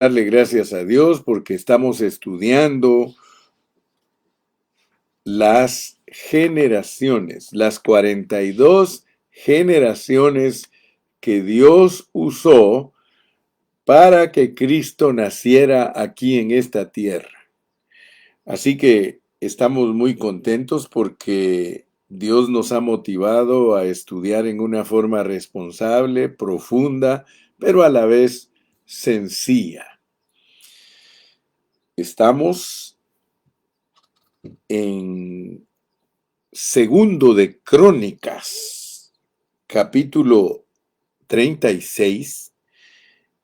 darle gracias a Dios porque estamos estudiando las generaciones, las 42 generaciones que Dios usó para que Cristo naciera aquí en esta tierra. Así que estamos muy contentos porque Dios nos ha motivado a estudiar en una forma responsable, profunda, pero a la vez sencilla. Estamos en Segundo de Crónicas, capítulo 36,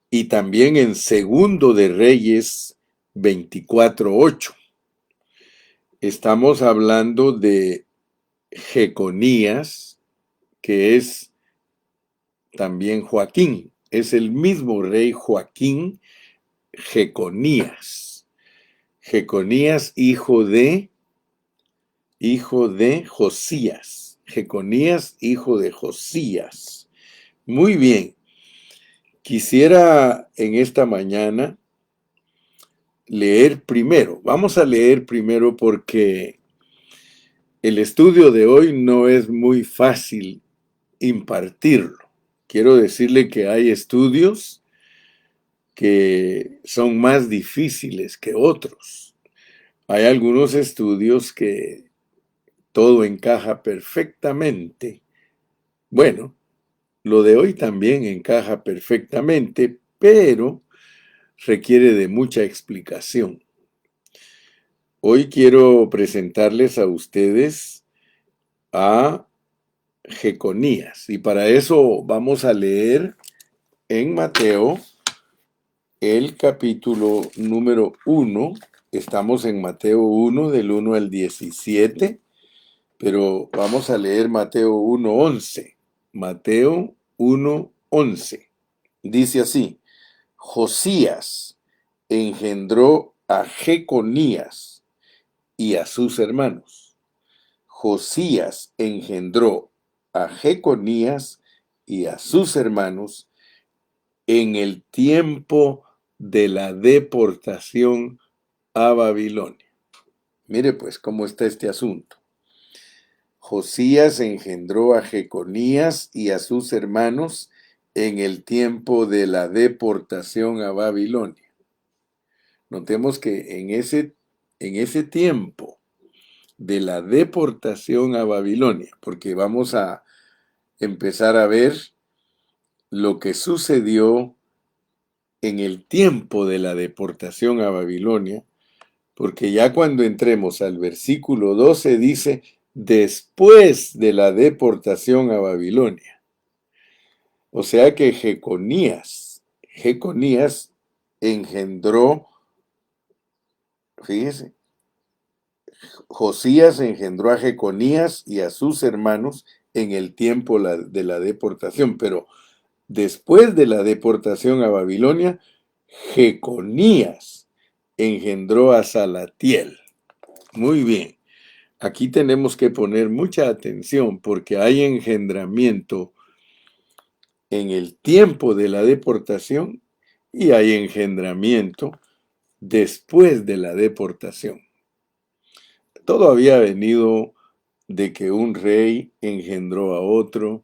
y también en Segundo de Reyes 24:8. Estamos hablando de Jeconías, que es también Joaquín. Es el mismo rey Joaquín, Jeconías. Jeconías, hijo de Josías. Jeconías, hijo de Josías. Muy bien. Quisiera en esta mañana leer primero. Vamos a leer primero porque el estudio de hoy no es muy fácil impartirlo. Quiero decirle que hay estudios que son más difíciles que otros. Hay algunos estudios que todo encaja perfectamente. Bueno, lo de hoy también encaja perfectamente, pero requiere de mucha explicación. Hoy quiero presentarles a ustedes a Jeconías y para eso vamos a leer en Mateo el capítulo número 1. Estamos en Mateo 1 del 1 al 17, pero vamos a leer Mateo 1:11. Mateo 1:11. Dice así: Josías engendró a Jeconías y a sus hermanos. Josías engendró a Jeconías y a sus hermanos en el tiempo de la deportación a Babilonia. Mire pues cómo está este asunto. Josías engendró a Jeconías y a sus hermanos en el tiempo de la deportación a Babilonia. Notemos que en ese tiempo de la deportación a Babilonia, porque vamos a empezar a ver lo que sucedió en el tiempo de la deportación a Babilonia, porque ya cuando entremos al versículo 12 dice, después de la deportación a Babilonia. O sea que Jeconías engendró, fíjese, Josías engendró a Jeconías y a sus hermanos en el tiempo de la deportación, pero después de la deportación a Babilonia, Jeconías engendró a Salatiel. Muy bien, aquí tenemos que poner mucha atención porque hay engendramiento en el tiempo de la deportación y hay engendramiento después de la deportación. Todo había venido de que un rey engendró a otro,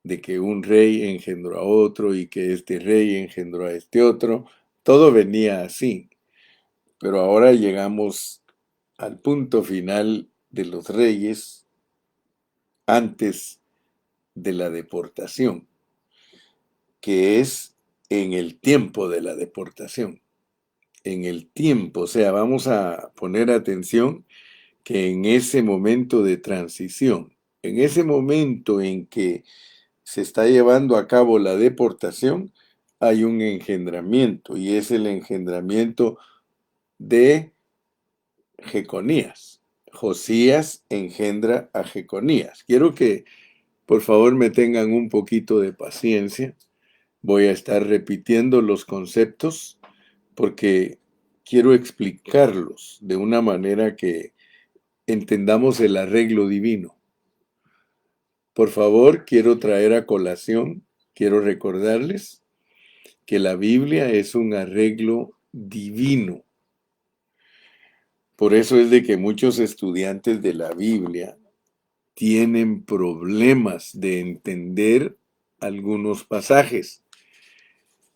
de que un rey engendró a otro y que este rey engendró a este otro. Todo venía así. Pero ahora llegamos al punto final de los reyes antes de la deportación, que es en el tiempo de la deportación. En el tiempo, o sea, vamos a poner atención que en ese momento de transición, en ese momento en que se está llevando a cabo la deportación, hay un engendramiento y es el engendramiento de Jeconías. Josías engendra a Jeconías. Quiero que por favor me tengan un poquito de paciencia. Voy a estar repitiendo los conceptos porque quiero explicarlos de una manera que entendamos el arreglo divino. Por favor, quiero traer a colación, quiero recordarles que la Biblia es un arreglo divino. Por eso es de que muchos estudiantes de la Biblia tienen problemas de entender algunos pasajes.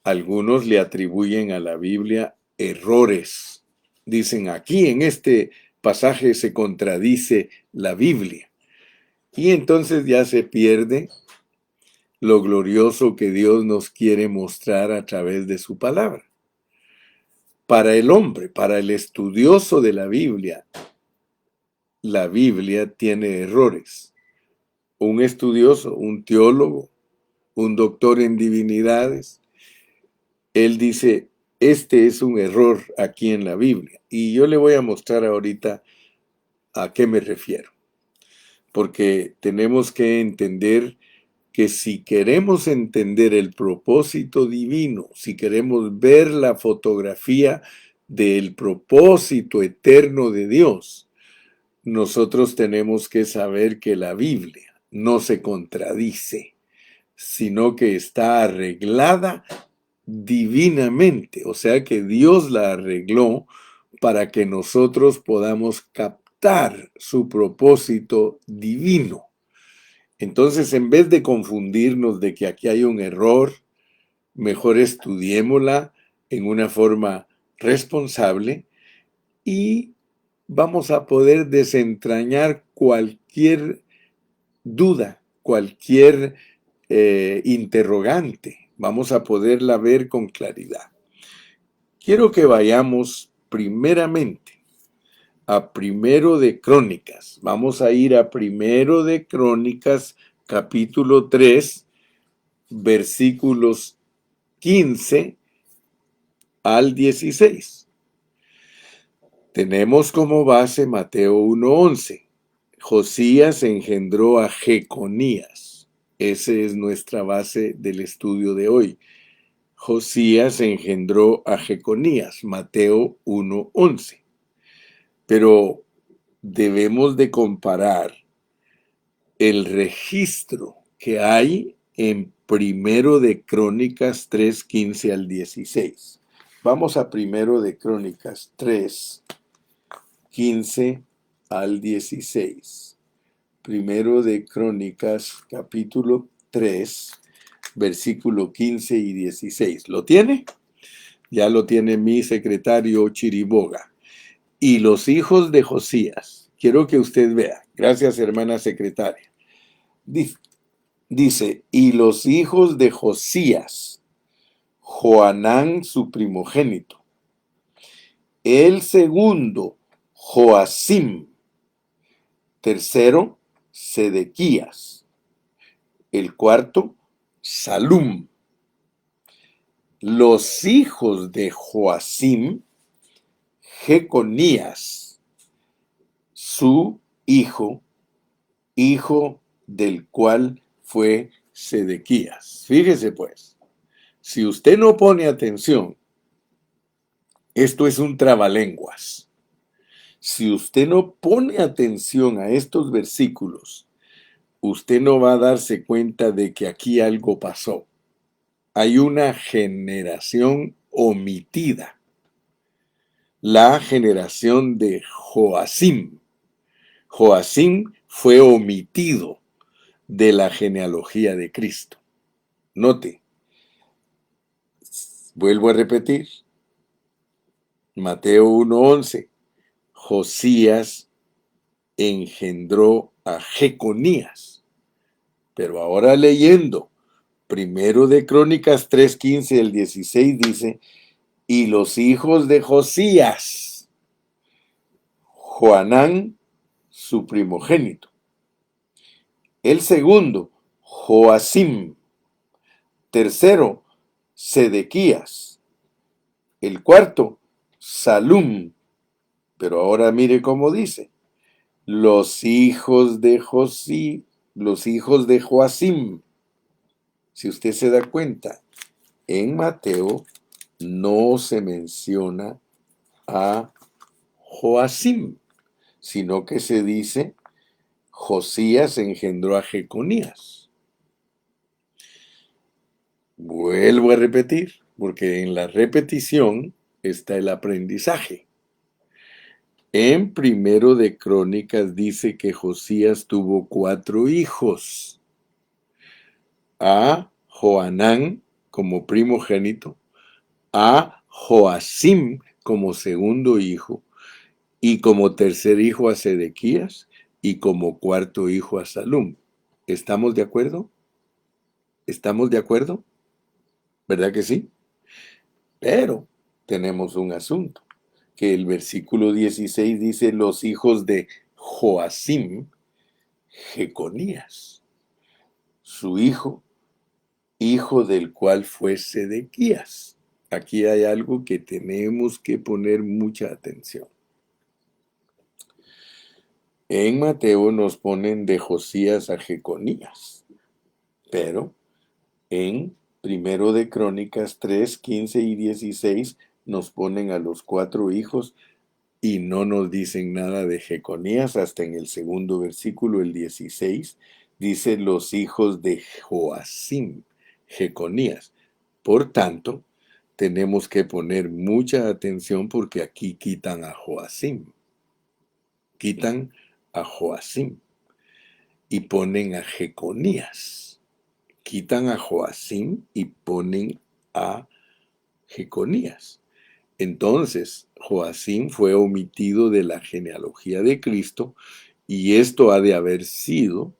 Algunos le atribuyen a la Biblia errores. Dicen, aquí en este pasaje se contradice la Biblia. Y entonces ya se pierde lo glorioso que Dios nos quiere mostrar a través de su palabra. Para el hombre, para el estudioso de la Biblia tiene errores. Un estudioso, un teólogo, un doctor en divinidades, él dice, este es un error aquí en la Biblia. Y yo le voy a mostrar ahorita a qué me refiero. Porque tenemos que entender que si queremos entender el propósito divino, si queremos ver la fotografía del propósito eterno de Dios, nosotros tenemos que saber que la Biblia no se contradice, sino que está arreglada divinamente, o sea que Dios la arregló para que nosotros podamos captar su propósito divino. Entonces, en vez de confundirnos de que aquí hay un error, mejor estudiémosla en una forma responsable y vamos a poder desentrañar cualquier duda, cualquier interrogante. Vamos a poderla ver con claridad. Quiero que vayamos primeramente a Primero de Crónicas. Vamos a ir a Primero de Crónicas, capítulo 3, versículos 15 al 16. Tenemos como base Mateo 1:11. Josías engendró a Jeconías. Esa es nuestra base del estudio de hoy. Josías engendró a Jeconías, Mateo 1:11. Pero debemos de comparar el registro que hay en Primero de Crónicas 3, 15 al 16. Vamos a Primero de Crónicas 3, 15 al 16. Primero de Crónicas, capítulo 3, versículo 15 y 16. ¿Lo tiene? Ya lo tiene mi secretario Chiriboga. Y los hijos de Josías. Quiero que usted vea. Gracias, hermana secretaria. Dice, y los hijos de Josías, Joanán su primogénito. El segundo, Joacim. Tercero, Sedequías. El cuarto, Salum. Los hijos de Joacim, Jeconías, su hijo, hijo del cual fue Sedequías. Fíjese pues, si usted no pone atención, esto es un trabalenguas. Si usted no pone atención a estos versículos, usted no va a darse cuenta de que aquí algo pasó. Hay una generación omitida. La generación de Joacim. Joacim fue omitido de la genealogía de Cristo. Note, vuelvo a repetir, Mateo 1:11, Josías engendró a Jeconías. Pero ahora leyendo, Primero de Crónicas 3:15 al 16 dice, y los hijos de Josías, Joanán, su primogénito. El segundo, Joacim. Tercero, Sedequías. El cuarto, Salum. Pero ahora mire cómo dice. Los hijos de Joacim. Si usted se da cuenta, en Mateo no se menciona a Joacim, sino que se dice Josías engendró a Jeconías. Vuelvo a repetir, porque en la repetición está el aprendizaje. En Primero de Crónicas dice que Josías tuvo 4 hijos. A Joanán como primogénito, a Joacim como segundo hijo, y como tercer hijo a Sedequías, y como cuarto hijo a Salum. ¿Estamos de acuerdo? ¿Estamos de acuerdo? ¿Verdad que sí? Pero tenemos un asunto, que el versículo 16 dice los hijos de Joacim, Jeconías, su hijo, hijo del cual fue Sedequías. Aquí hay algo que tenemos que poner mucha atención. En Mateo nos ponen de Josías a Jeconías, pero en Primero de Crónicas 3, 15 y 16 nos ponen a los 4 hijos y no nos dicen nada de Jeconías. Hasta en el segundo versículo, el 16, dice los hijos de Joacim, Jeconías. Por tanto, tenemos que poner mucha atención porque aquí quitan a Joacim. Quitan a Joacim y ponen a Jeconías. Quitan a Joacim y ponen a Jeconías. Entonces, Joacim fue omitido de la genealogía de Cristo y esto ha de haber sido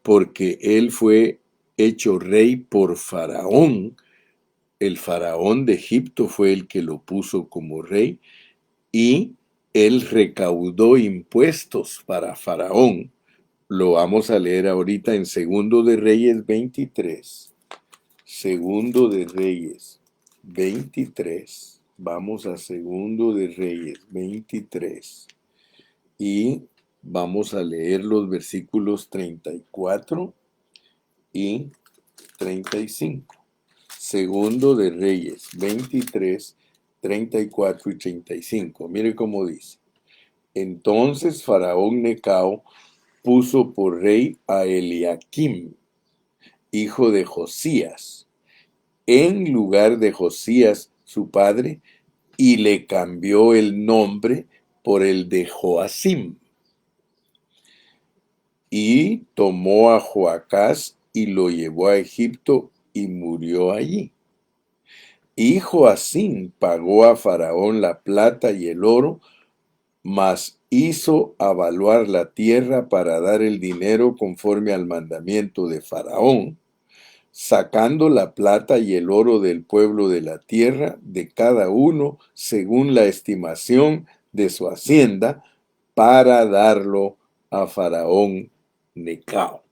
porque él fue hecho rey por Faraón. El faraón de Egipto fue el que lo puso como rey y él recaudó impuestos para Faraón. Lo vamos a leer ahorita en Segundo de Reyes 23. Segundo de Reyes 23. Vamos a Segundo de Reyes 23. Y vamos a leer los versículos 34 y 35. Segundo de Reyes 23, 34 y 35. Mire cómo dice. Entonces Faraón Necao puso por rey a Eliaquim, hijo de Josías, en lugar de Josías, su padre, y le cambió el nombre por el de Joacim. Y tomó a Joacás y lo llevó a Egipto y murió allí. Y Joacim pagó a Faraón la plata y el oro, mas hizo avaluar la tierra para dar el dinero conforme al mandamiento de Faraón, sacando la plata y el oro del pueblo de la tierra, de cada uno según la estimación de su hacienda, para darlo a Faraón Necao.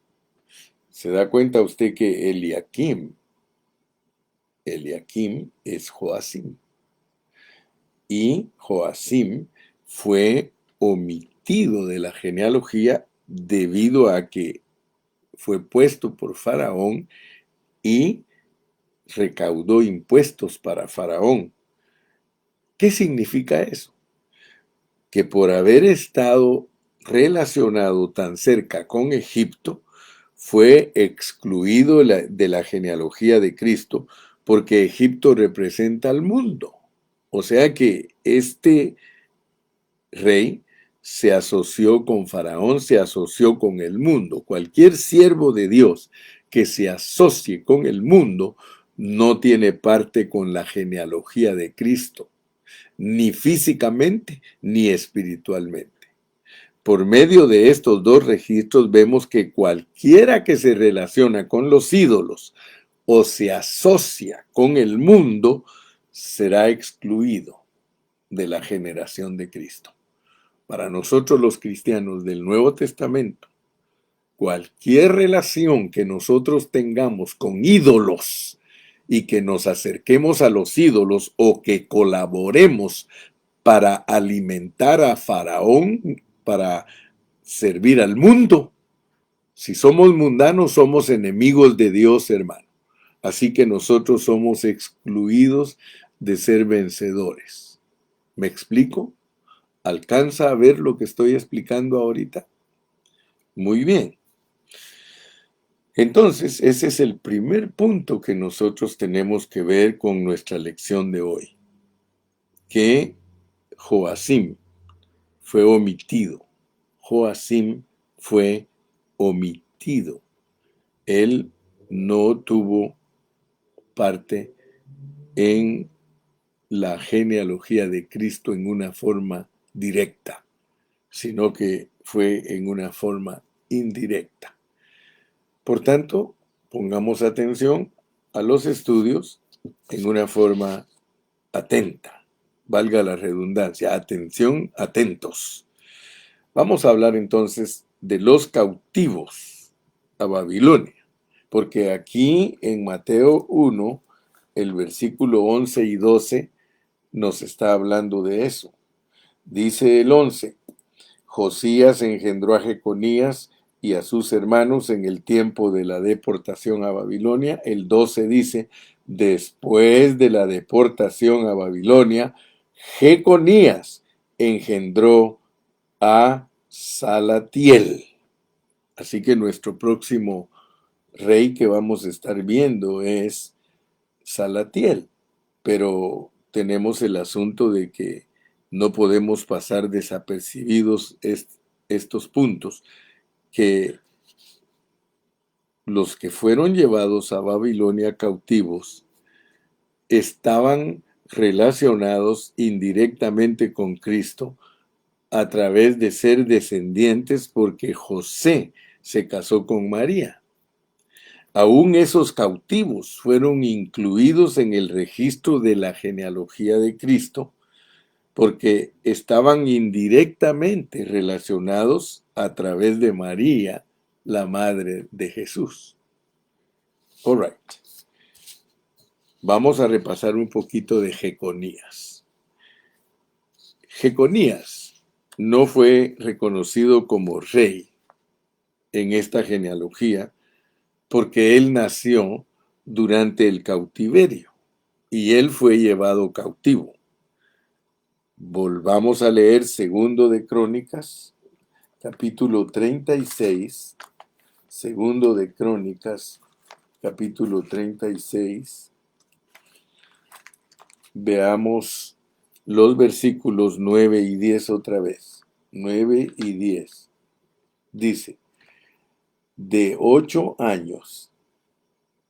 ¿Se da cuenta usted que Eliaquim es Joacim? Y Joacim fue omitido de la genealogía debido a que fue puesto por Faraón y recaudó impuestos para Faraón. ¿Qué significa eso? Que por haber estado relacionado tan cerca con Egipto, fue excluido de la genealogía de Cristo, porque Egipto representa al mundo. O sea que este rey se asoció con Faraón, se asoció con el mundo. Cualquier siervo de Dios que se asocie con el mundo no tiene parte con la genealogía de Cristo, ni físicamente ni espiritualmente. Por medio de estos dos registros vemos que cualquiera que se relaciona con los ídolos o se asocia con el mundo será excluido de la generación de Cristo. Para nosotros los cristianos del Nuevo Testamento, cualquier relación que nosotros tengamos con ídolos y que nos acerquemos a los ídolos o que colaboremos para alimentar a Faraón, para servir al mundo, si somos mundanos somos enemigos de Dios, hermano. Así que nosotros somos excluidos de ser vencedores. ¿Me explico? ¿Alcanza a ver lo que estoy explicando ahorita? Muy bien. Entonces, ese es el primer punto que nosotros tenemos que ver con nuestra lección de hoy, que Joacim fue omitido. Joacim fue omitido. Él no tuvo parte en la genealogía de Cristo en una forma directa, sino que fue en una forma indirecta. Por tanto, pongamos atención a los estudios en una forma atenta. Valga la redundancia, atención, atentos. Vamos a hablar entonces de los cautivos a Babilonia, porque aquí en Mateo 1, el versículo 11 y 12 nos está hablando de eso. Dice el 11: Josías engendró a Jeconías y a sus hermanos en el tiempo de la deportación a Babilonia. El 12 dice: después de la deportación a Babilonia, Jeconías engendró a Salatiel. Así que nuestro próximo rey que vamos a estar viendo es Salatiel. Pero tenemos el asunto de que no podemos pasar desapercibidos estos puntos, que los que fueron llevados a Babilonia cautivos estaban relacionados indirectamente con Cristo a través de ser descendientes, porque José se casó con María. Aún esos cautivos fueron incluidos en el registro de la genealogía de Cristo, porque estaban indirectamente relacionados a través de María, la madre de Jesús. All right. Vamos a repasar un poquito de Jeconías. Jeconías no fue reconocido como rey en esta genealogía porque él nació durante el cautiverio y él fue llevado cautivo. Volvamos a leer Segundo de Crónicas, capítulo 36, Segundo de Crónicas, capítulo 36. Veamos los versículos 9 y 10 otra vez. 9 y 10. Dice: de 8 años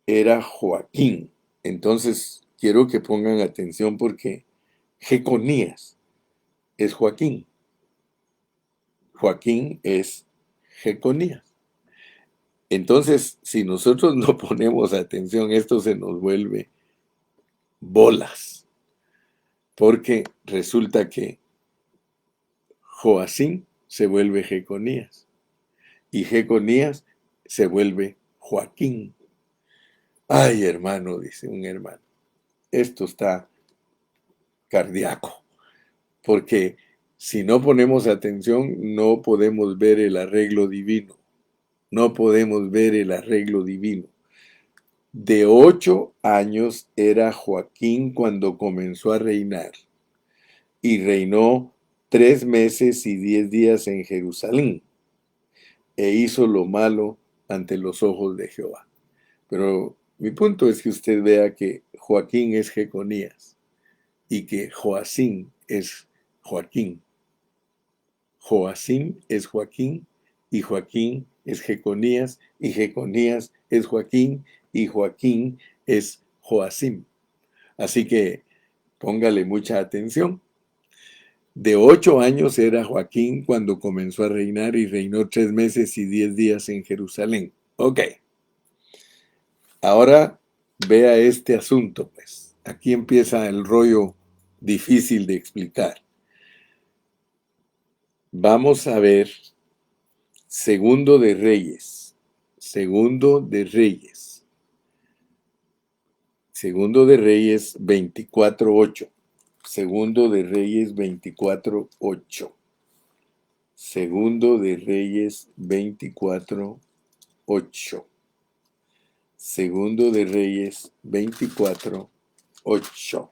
era Joaquín. Entonces, quiero que pongan atención porque Jeconías es Joaquín. Joaquín es Jeconías. Entonces, si nosotros no ponemos atención, esto se nos vuelve bolas. Porque resulta que Joacim se vuelve Jeconías y Jeconías se vuelve Joaquín. Ay, hermano, dice un hermano, esto está cardíaco, porque si no ponemos atención no podemos ver el arreglo divino. No podemos ver el arreglo divino. De 8 años era Joaquín cuando comenzó a reinar, y reinó 3 meses y 10 días en Jerusalén, e hizo lo malo ante los ojos de Jehová. Pero mi punto es que usted vea que Joaquín es Jeconías y que Joacim es Joaquín. Joacim es Joaquín y Joaquín es Jeconías y Jeconías es Joaquín y Joaquín es Joacim. Así que póngale mucha atención. De 8 años era Joaquín cuando comenzó a reinar y reinó 3 meses y 10 días en Jerusalén. Ok. Ahora vea este asunto, pues. Aquí empieza el rollo difícil de explicar. Vamos a ver Segundo de Reyes. Segundo de Reyes. Segundo de Reyes 24:8. Segundo de Reyes 24:8. Segundo de Reyes 24:8. Segundo de Reyes 24:8.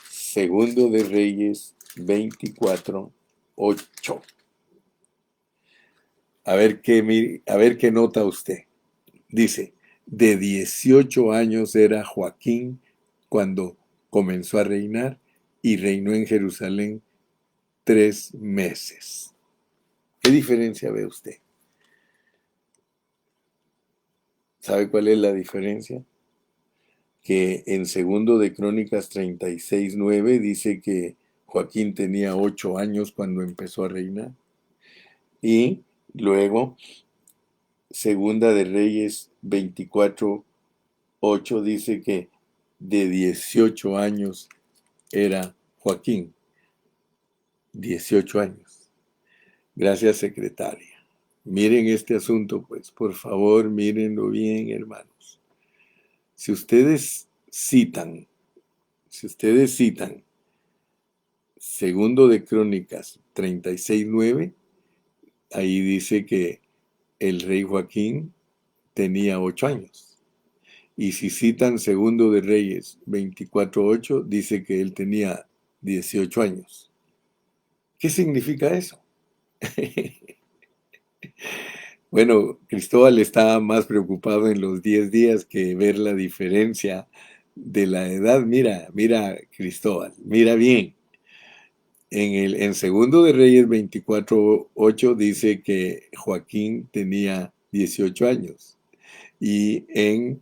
Segundo de Reyes 24:8. A ver qué nota usted. Dice, de 18 años era Joaquín cuando comenzó a reinar y reinó en Jerusalén 3 meses. ¿Qué diferencia ve usted? ¿Sabe cuál es la diferencia? Que en segundo de Crónicas 36:9 dice que Joaquín tenía 8 años cuando empezó a reinar. Y luego, segunda de Reyes 24:8 dice que de 18 años era Joaquín. 18 años. Gracias, secretaria. Miren este asunto, pues, por favor, mírenlo bien, hermanos. Si ustedes citan, si ustedes citan segundo de Crónicas 36:9, ahí dice que el rey Joaquín tenía 8 años. Y si citan segundo de Reyes 24:8, dice que él tenía 18 años. ¿Qué significa eso? Bueno, Cristóbal estaba más preocupado en los 10 días que ver la diferencia de la edad. Mira, mira, Cristóbal, mira bien. En segundo de Reyes 24:8 dice que Joaquín tenía 18 años. Y en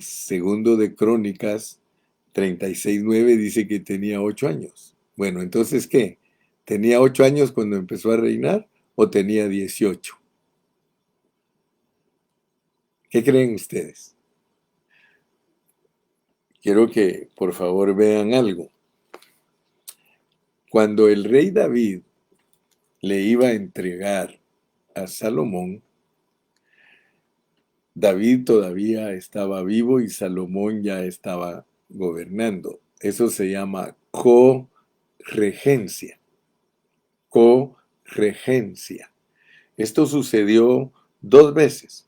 segundo de Crónicas 36:9 dice que tenía 8 años. Bueno, entonces, ¿qué? ¿Tenía 8 años cuando empezó a reinar o tenía 18? ¿Qué creen ustedes? Quiero que por favor vean algo. Cuando el rey David le iba a entregar a Salomón, David todavía estaba vivo y Salomón ya estaba gobernando. Eso se llama corregencia. Corregencia. Esto sucedió 2 veces,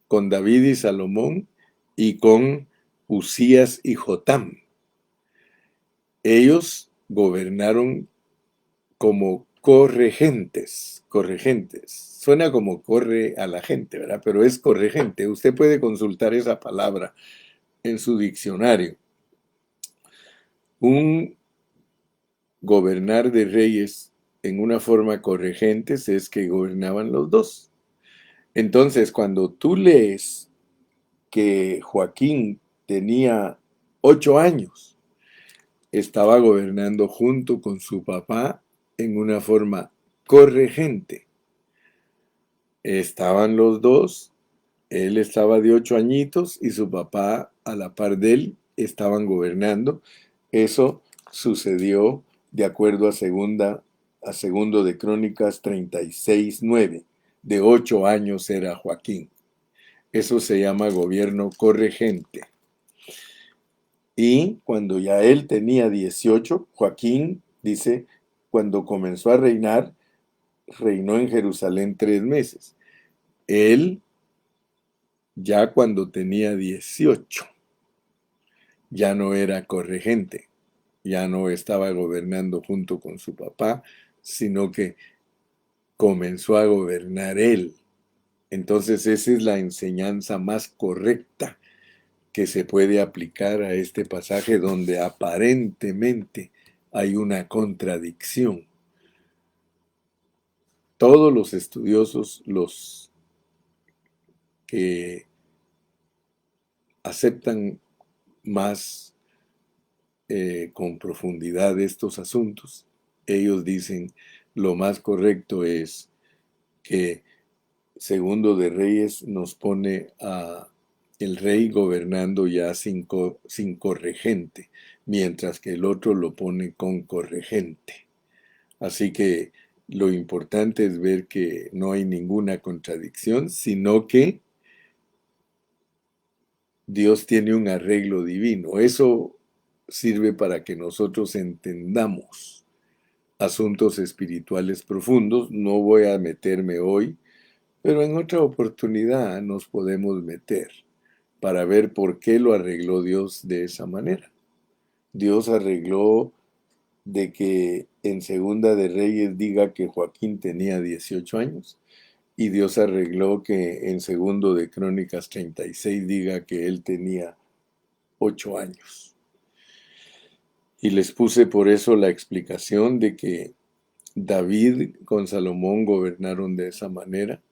con David y Salomón y con Usías y Jotam. Ellos gobernaron como corregentes, corregentes. Suena como corre a la gente, ¿verdad? Pero es corregente. Usted puede consultar esa palabra en su diccionario. Un gobernar de reyes en una forma corregentes es que gobernaban los dos. Entonces, cuando tú lees que Joaquín tenía 8 años, estaba gobernando junto con su papá en una forma corregente. Estaban los dos, él estaba de 8 añitos y su papá a la par de él estaban gobernando. Eso sucedió de acuerdo a segundo de Crónicas 36:9. De 8 años era Joaquín. Eso se llama gobierno corregente. Y cuando ya él tenía 18, Joaquín dice, cuando comenzó a reinar, reinó en Jerusalén 3 meses. Él, ya cuando tenía 18, ya no era corregente, ya no estaba gobernando junto con su papá, sino que comenzó a gobernar él. Entonces esa es la enseñanza más correcta que se puede aplicar a este pasaje donde aparentemente hay una contradicción. Todos los estudiosos, los que aceptan más con profundidad estos asuntos, ellos dicen lo más correcto es que Segundo de Reyes nos pone a el rey gobernando ya sin corregente, mientras que el otro lo pone con corregente. Así que lo importante es ver que no hay ninguna contradicción, sino que Dios tiene un arreglo divino. Eso sirve para que nosotros entendamos asuntos espirituales profundos. No voy a meterme hoy, pero en otra oportunidad nos podemos meter para ver por qué lo arregló Dios de esa manera. Dios arregló de que en Segunda de Reyes diga que Joaquín tenía 18 años. y Dios arregló que en segundo de Crónicas 36 diga que él tenía 8 años. Y les puse por eso la explicación de que David con Salomón gobernaron de esa manera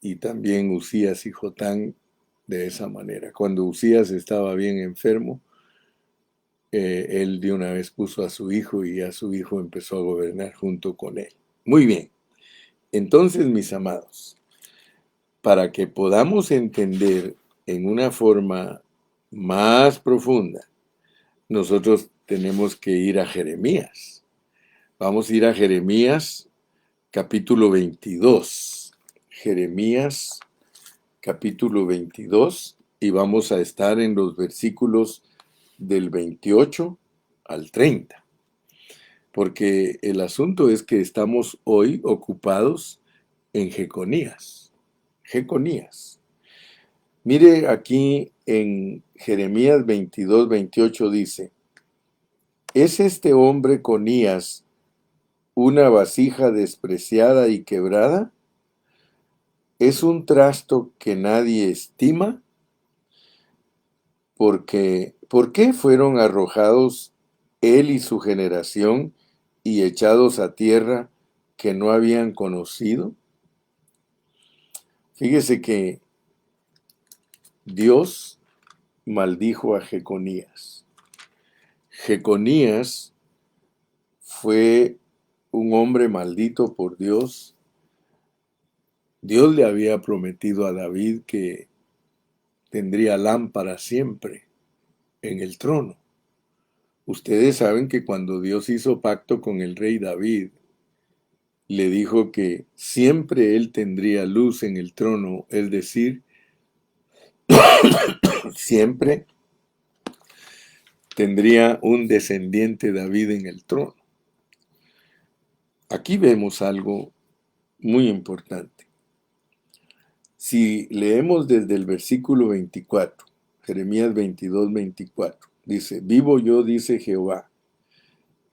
y también Usías y Jotán de esa manera. Cuando Usías estaba bien enfermo, él de una vez puso a su hijo y a su hijo empezó a gobernar junto con él. Muy bien, entonces mis amados, para que podamos entender en una forma más profunda, nosotros tenemos que ir a Jeremías. Vamos a ir a Jeremías capítulo 22. Jeremías capítulo 22 y vamos a estar en los versículos del 28 al 30. Porque el asunto es que estamos hoy ocupados en Jeconías. Jeconías. Mire aquí en Jeremías 22, 28 dice, ¿es este hombre Conías una vasija despreciada y quebrada? ¿Es un trasto que nadie estima? ¿Por qué fueron arrojados él y su generación y echados a tierra que no habían conocido? Fíjese que Dios maldijo a Jeconías. Jeconías fue un hombre maldito por Dios. Dios le había prometido a David que tendría lámpara siempre en el trono. Ustedes saben que cuando Dios hizo pacto con el rey David, le dijo que siempre él tendría luz en el trono, es decir, siempre tendría un descendiente David en el trono. Aquí vemos algo muy importante. Si leemos desde el versículo 24, Jeremías 22, 24, dice, vivo yo, dice Jehová,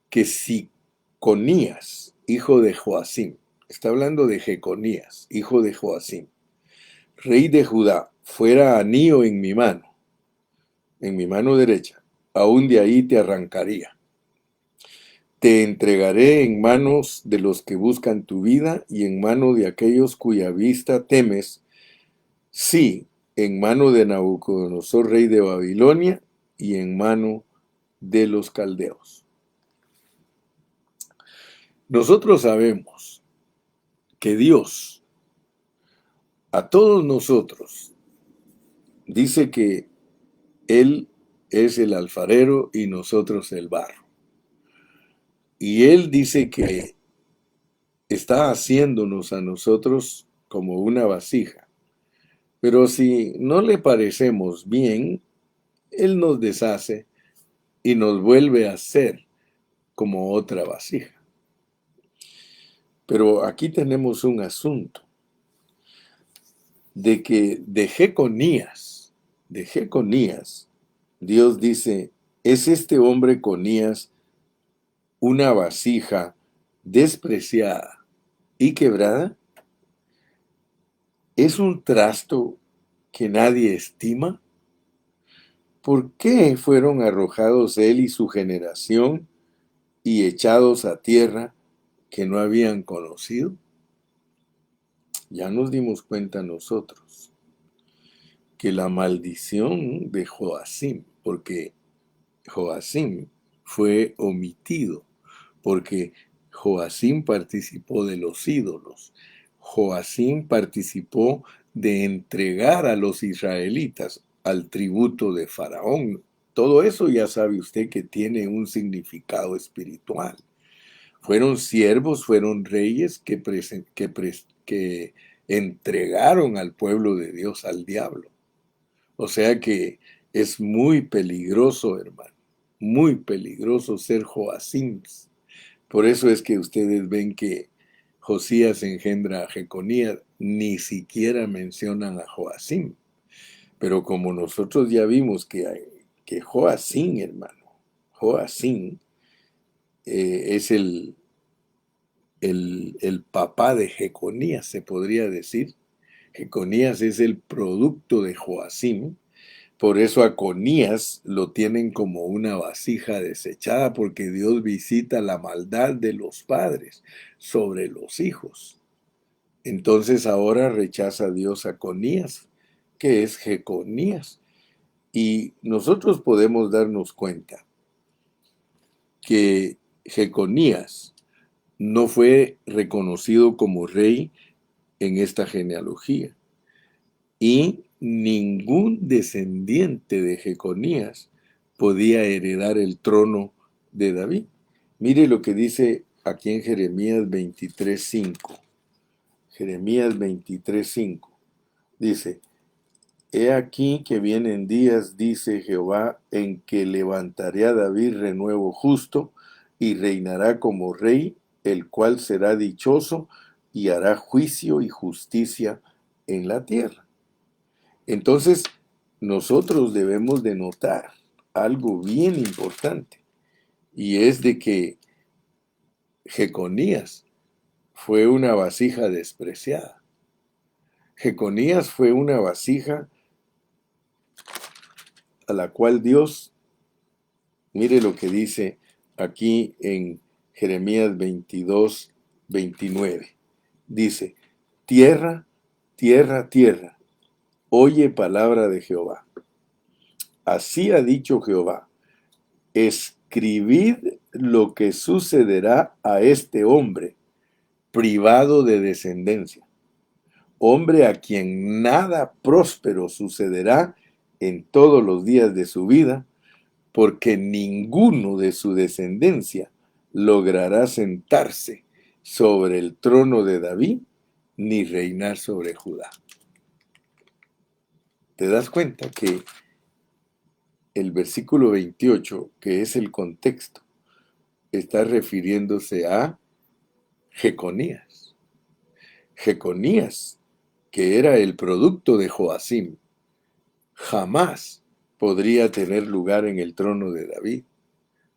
que si Conías, hijo de Joacim, está hablando de Jeconías, hijo de Joacim, rey de Judá, fuera anillo en mi mano derecha, aún de ahí te arrancaría. Te entregaré en manos de los que buscan tu vida y en mano de aquellos cuya vista temes, sí, en mano de Nabucodonosor, rey de Babilonia, y en mano de los caldeos. Nosotros sabemos que Dios, a todos nosotros, dice que Él es el alfarero y nosotros el barro. Y Él dice que está haciéndonos a nosotros como una vasija. Pero si no le parecemos bien, Él nos deshace y nos vuelve a hacer como otra vasija. Pero aquí tenemos un asunto de que de Jeconías, Dios dice, ¿es este hombre Conías una vasija despreciada y quebrada? ¿Es un trasto que nadie estima? ¿Por qué fueron arrojados él y su generación y echados a tierra que no habían conocido? Ya nos dimos cuenta nosotros que la maldición de Joacim, porque Joacim fue omitido, porque Joacim participó de los ídolos, Joacim participó de entregar a los israelitas al tributo de Faraón. Todo eso ya sabe usted que tiene un significado espiritual. Fueron siervos, fueron reyes que entregaron al pueblo de Dios al diablo. O sea que es muy peligroso, hermano, muy peligroso ser Joacim. Por eso es que ustedes ven que Josías engendra a Jeconías, ni siquiera mencionan a Joacim. Pero como nosotros ya vimos que Joacim, hermano, Joacim es el papá de Jeconías, se podría decir. Jeconías es el producto de Joacim. Por eso a Conías lo tienen como una vasija desechada, porque Dios visita la maldad de los padres sobre los hijos. Entonces ahora rechaza Dios a Conías, que es Jeconías. Y nosotros podemos darnos cuenta que Jeconías no fue reconocido como rey en esta genealogía. Y ningún descendiente de Jeconías podía heredar el trono de David. Mire lo que dice aquí en Jeremías 23:5. Jeremías 23:5 dice: He aquí que vienen días, dice Jehová, en que levantaré a David renuevo justo, y reinará como rey, el cual será dichoso, y hará juicio y justicia en la tierra. Entonces, nosotros debemos de notar algo bien importante, y es de que Jeconías fue una vasija despreciada. Jeconías fue una vasija a la cual Dios, mire lo que dice aquí en Jeremías 22:29. Dice: Tierra, tierra, tierra, oye palabra de Jehová. Así ha dicho Jehová: escribid lo que sucederá a este hombre privado de descendencia, hombre a quien nada próspero sucederá en todos los días de su vida, porque ninguno de su descendencia logrará sentarse sobre el trono de David, ni reinar sobre Judá. ¿Te das cuenta que el versículo 28, que es el contexto, está refiriéndose a Jeconías? Jeconías, que era el producto de Joacim, jamás podría tener lugar en el trono de David,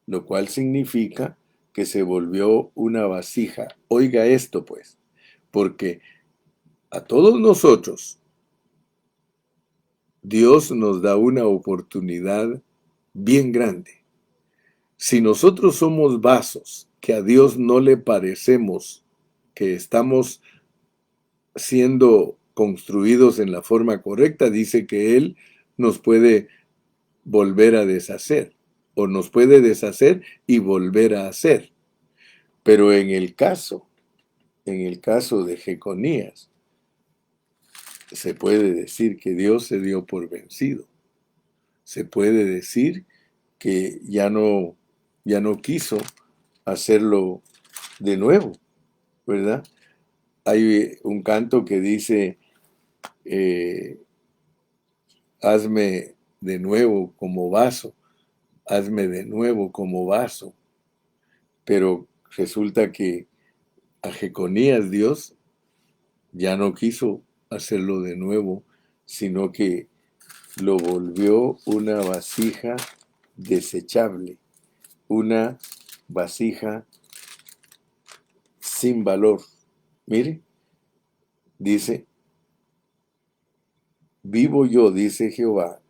lo cual significa que se volvió una vasija. Oiga esto, pues, porque a todos nosotros Dios nos da una oportunidad bien grande. Si nosotros somos vasos que a Dios no le parecemos que estamos siendo construidos en la forma correcta, dice que Él nos puede volver a deshacer, o nos puede deshacer y volver a hacer. Pero en el caso de Jeconías, se puede decir que Dios se dio por vencido. Se puede decir que ya no quiso hacerlo de nuevo, ¿verdad? Hay un canto que dice, hazme de nuevo como vaso, hazme de nuevo como vaso. Pero resulta que a Jeconías Dios ya no quiso hacerlo de nuevo, sino que lo volvió una vasija desechable, una vasija sin valor. Mire, dice: vivo yo, dice Jehová,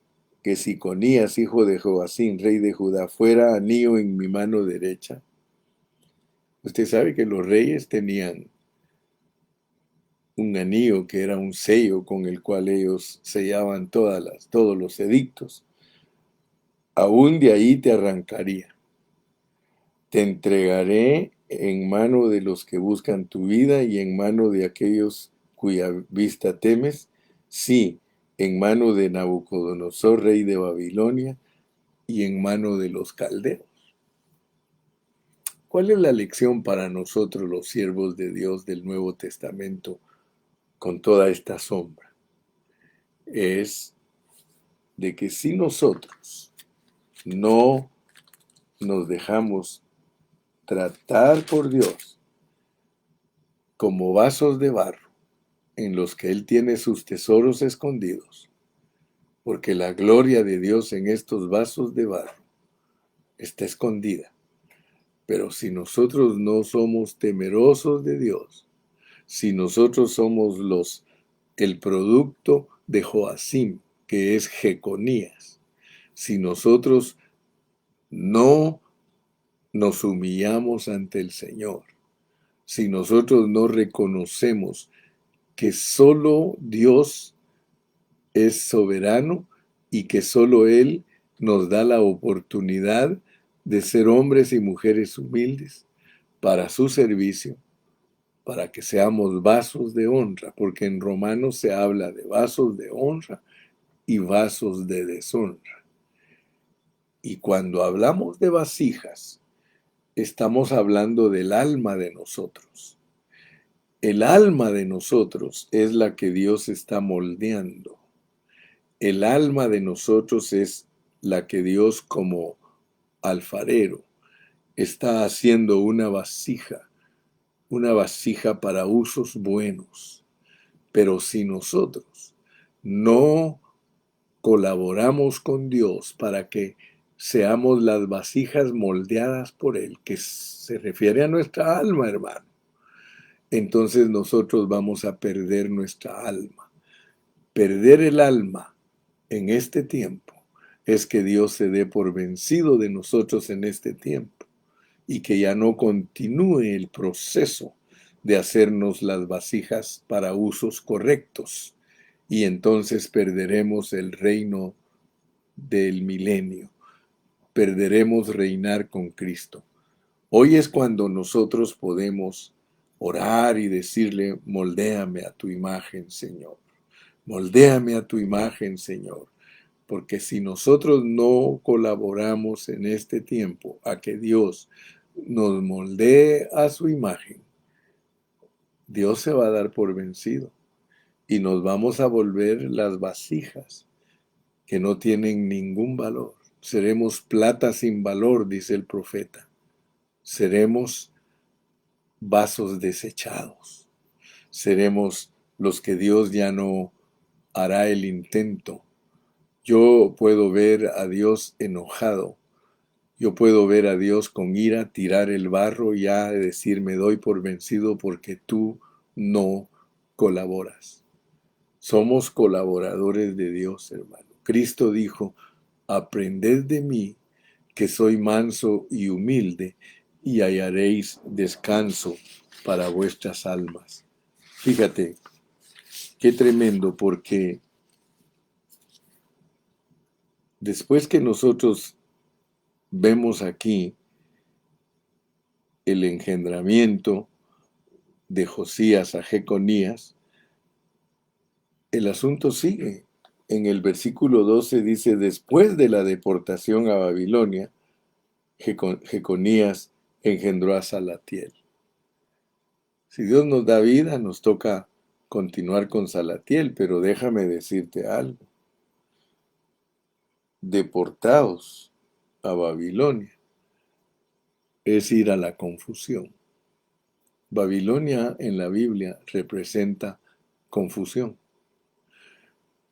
que si Conías, hijo de Joacim, rey de Judá, fuera anillo en mi mano derecha. Usted sabe que los reyes tenían un anillo que era un sello con el cual ellos sellaban todos los edictos. Aún de ahí te arrancaría. Te entregaré en mano de los que buscan tu vida y en mano de aquellos cuya vista temes. Sí, en mano de Nabucodonosor, rey de Babilonia, y en mano de los caldeos. ¿Cuál es la lección para nosotros, los siervos de Dios del Nuevo Testamento, con toda esta sombra? Es de que si nosotros no nos dejamos tratar por Dios como vasos de barro en los que Él tiene sus tesoros escondidos, porque la gloria de Dios en estos vasos de barro está escondida. Pero si nosotros no somos temerosos de Dios, si nosotros somos el producto de Joacim, que es Jeconías, si nosotros no nos humillamos ante el Señor, si nosotros no reconocemos que solo Dios es soberano y que solo Él nos da la oportunidad de ser hombres y mujeres humildes para su servicio, para que seamos vasos de honra, porque en Romanos se habla de vasos de honra y vasos de deshonra. Y cuando hablamos de vasijas, estamos hablando del alma de nosotros. El alma de nosotros es la que Dios está moldeando. El alma de nosotros es la que Dios, como alfarero, está haciendo una vasija para usos buenos. Pero si nosotros no colaboramos con Dios para que seamos las vasijas moldeadas por Él, que se refiere a nuestra alma, hermano, entonces nosotros vamos a perder nuestra alma. Perder el alma en este tiempo es que Dios se dé por vencido de nosotros en este tiempo y que ya no continúe el proceso de hacernos las vasijas para usos correctos, y entonces perderemos el reino del milenio, perderemos reinar con Cristo. Hoy es cuando nosotros podemos orar y decirle: moldéame a tu imagen, Señor. Moldéame a tu imagen, Señor. Porque si nosotros no colaboramos en este tiempo a que Dios nos moldee a su imagen, Dios se va a dar por vencido y nos vamos a volver las vasijas que no tienen ningún valor. Seremos plata sin valor, dice el profeta. Seremos vasos desechados. Seremos los que Dios ya no hará el intento. Yo puedo ver a Dios enojado. Yo puedo ver a Dios con ira tirar el barro y ya decir: me doy por vencido porque tú no colaboras. Somos colaboradores de Dios, hermano. Cristo dijo: aprended de mí, que soy manso y humilde, y hallaréis descanso para vuestras almas. Fíjate, qué tremendo, porque después que nosotros vemos aquí el engendramiento de Josías a Jeconías, el asunto sigue. En el versículo 12 dice: después de la deportación a Babilonia, Jeconías engendró a Salatiel. Si Dios nos da vida, nos toca continuar con Salatiel, pero déjame decirte algo. Deportados a Babilonia es ir a la confusión. Babilonia en la Biblia representa confusión.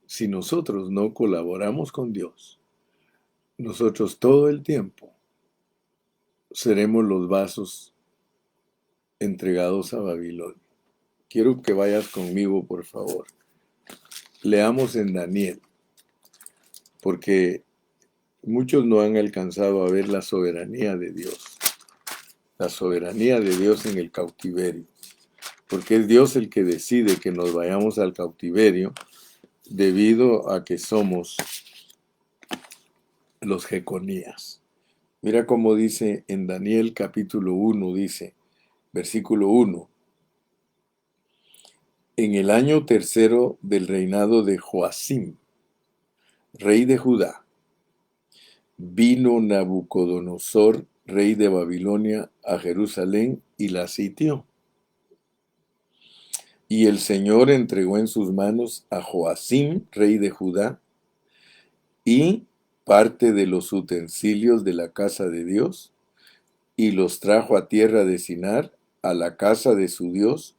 Si nosotros no colaboramos con Dios, nosotros todo el tiempo seremos los vasos entregados a Babilonia. Quiero que vayas conmigo, por favor. Leamos en Daniel, porque muchos no han alcanzado a ver la soberanía de Dios. La soberanía de Dios en el cautiverio. Porque es Dios el que decide que nos vayamos al cautiverio debido a que somos los Jeconías. Mira cómo dice en Daniel capítulo 1, dice, versículo 1. En el año tercero del reinado de Joacim, rey de Judá, vino Nabucodonosor, rey de Babilonia, a Jerusalén y la sitió. Y el Señor entregó en sus manos a Joacim, rey de Judá, y parte de los utensilios de la casa de Dios, y los trajo a tierra de Sinar, a la casa de su Dios,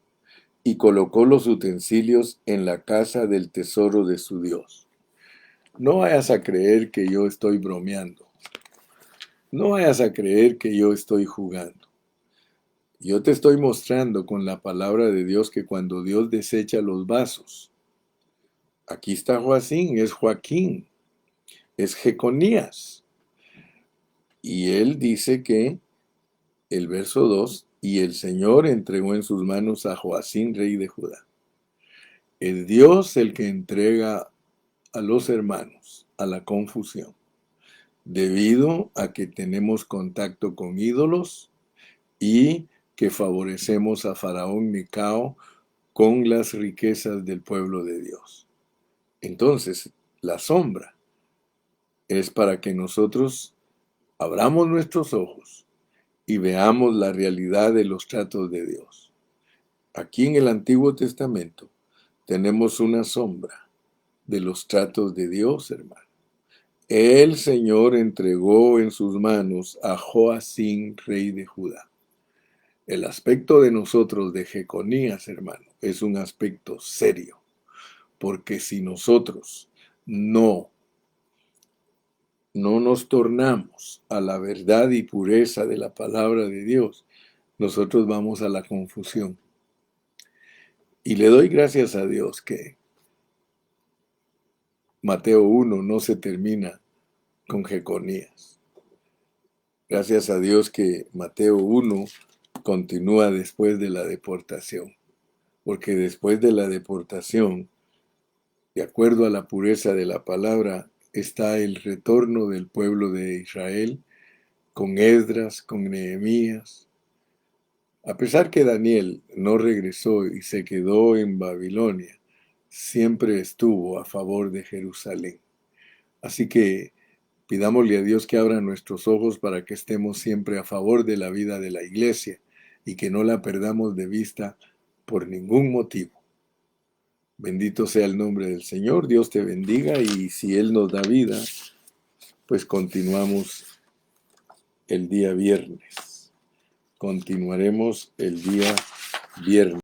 y colocó los utensilios en la casa del tesoro de su Dios. No vayas a creer que yo estoy bromeando. No vayas a creer que yo estoy jugando. Yo te estoy mostrando con la palabra de Dios que cuando Dios desecha los vasos, aquí está Joacín, es Joaquín, es Jeconías. Y él dice que, el verso 2, y el Señor entregó en sus manos a Joacín, rey de Judá. Es Dios el que entrega a los hermanos a la confusión, debido a que tenemos contacto con ídolos y que favorecemos a Faraón Necao con las riquezas del pueblo de Dios. Entonces, la sombra es para que nosotros abramos nuestros ojos y veamos la realidad de los tratos de Dios. Aquí en el Antiguo Testamento tenemos una sombra de los tratos de Dios, hermano. El Señor entregó en sus manos a Joacín, rey de Judá. El aspecto de nosotros de Jeconías, hermano, es un aspecto serio, porque si nosotros no nos tornamos a la verdad y pureza de la palabra de Dios, nosotros vamos a la confusión. Y le doy gracias a Dios que Mateo 1 no se termina con Jeconías. Gracias a Dios que Mateo 1 continúa después de la deportación, porque después de la deportación, de acuerdo a la pureza de la palabra, está el retorno del pueblo de Israel con Esdras, con Nehemías. A pesar que Daniel no regresó y se quedó en Babilonia, siempre estuvo a favor de Jerusalén. Así que pidámosle a Dios que abra nuestros ojos para que estemos siempre a favor de la vida de la iglesia y que no la perdamos de vista por ningún motivo. Bendito sea el nombre del Señor, Dios te bendiga y si Él nos da vida, pues continuamos el día viernes. Continuaremos el día viernes.